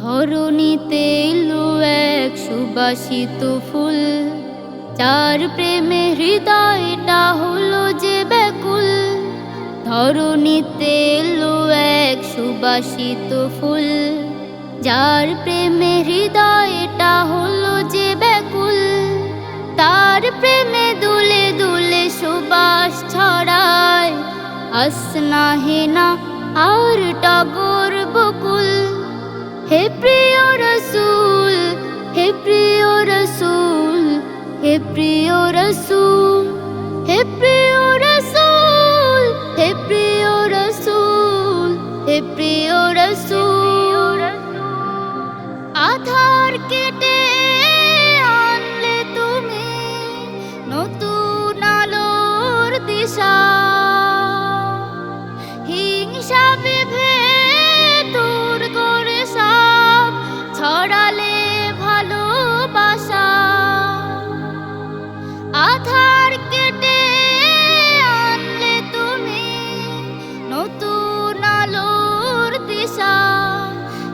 ধরণীতে এলো এক সুবাসিত ফুল, যার প্রেমে হৃদয়টা হলো যে ব্যাকুল। ধরণীতে এলো এক সুবাসিত ফুল, যার প্রেমে হৃদয়টা হলো যে ব্যাকুল। তার প্রেমে দুলে দুলে সুবাস ছড়ায় আসনা হেনা আর টগর বকুল। হে প্রিয় রসূল, হে প্রিয় রসূল, হে প্রিয় রসূল, হে প্রিয় রসূল, হে প্রিয় রসূল, হে প্রিয় রসূল। আধার কেটে আনলে তুমি নতুন আলোর দিশা, হিংসা বিভেদ দূর করে সব ছড়ালে ভালোবাসা। আধার কেটে আনলে তুমি নতুন আলোর দিশা,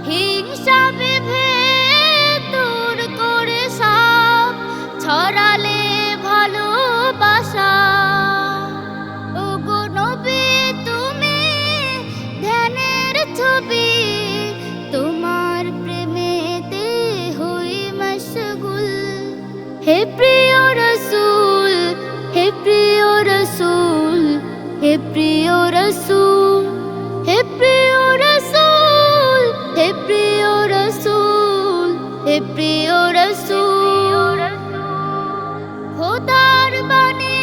হিংসা বিভেদ দূর করে সব ছড়ালে ভালোবাসা। ওগো নবী তুমি ধ্যানের ছবি, তোমার প্রেমেতে হই মশগুল। হে প্রিয় রসূল, হে প্রিয় রসূল, হে প্রিয় রসূল, হে প্রিয় রসূল, হে প্রিয় রসূল, হে প্রিয় রসূল। খোদার বাণী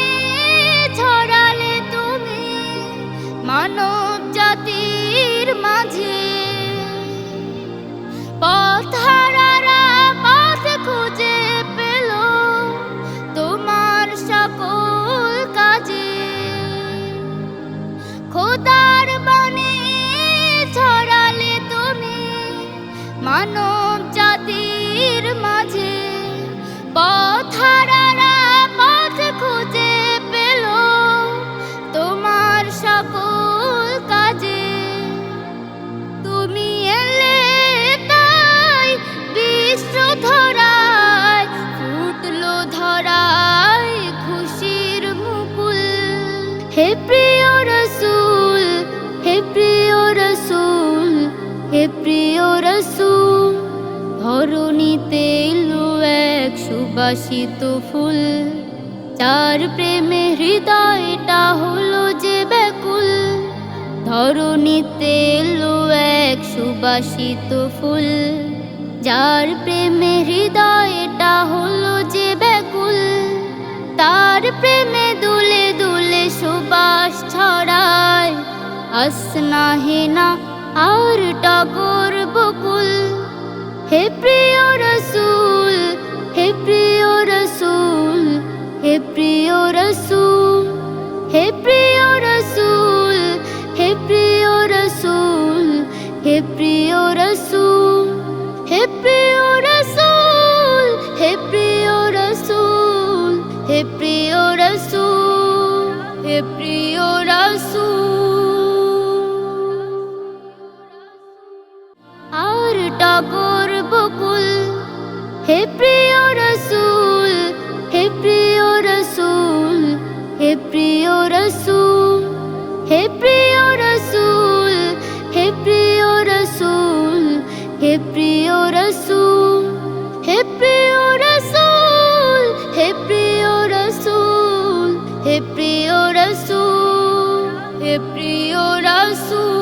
ছড়ালে তুমি মানব জাতির মাঝে, পথহারারা পথ খুঁজে পেল তোমার সকল কাজে। খোদার বাণী ছড়ালে তুমি মানব জাতির মাঝে, পথহারারা পথ খুঁজে পেল তোমার সকল কাজে। তুমি এলে তাই বিশ্ব ধরায় ফুটলো ধরায় খুশির মুকুল। হে প্রিয় রসূল, হে প্রিয় রসূল, হে প্রিয় রসূল। ধরণীতে এলো এক সুবাসিত ফুল, যার প্রেমে হৃদয়টা হলো যে ব্যাকুল। ধরণীতে এলো এক সুবাসিত ফুল, যার প্রেমে হৃদয়টা হলো যে ব্যাকুল। তার প্রেমে দুলে দুলে সুবাস ছড়ায় আসনা হেনা আর টগর বকুল। হে প্রিয় রসূল, হে প্রিয় রসূল, হে প্রিয় রসূল, হে প্রিয় রসূল, হে প্রিয় রসূল, হে প্রিয় রসূল, হে প্রিয় রসূল, হে প্রিয় রসূল, হে প্রিয় রসূল, হে প্রিয় রসূল। আর টগর বকুল। হে প্রিয় রসূল, হে প্রিয় রসূল, হে প্রিয় রসূল, হে প্রিয় রসূল, হে প্রিয় রসূল, হে প্রিয় রসূল, হে প্রিয় রসূল, হে প্রিয় রসূল, হে প্রিয় রসূল, হে প্রিয় রসূল।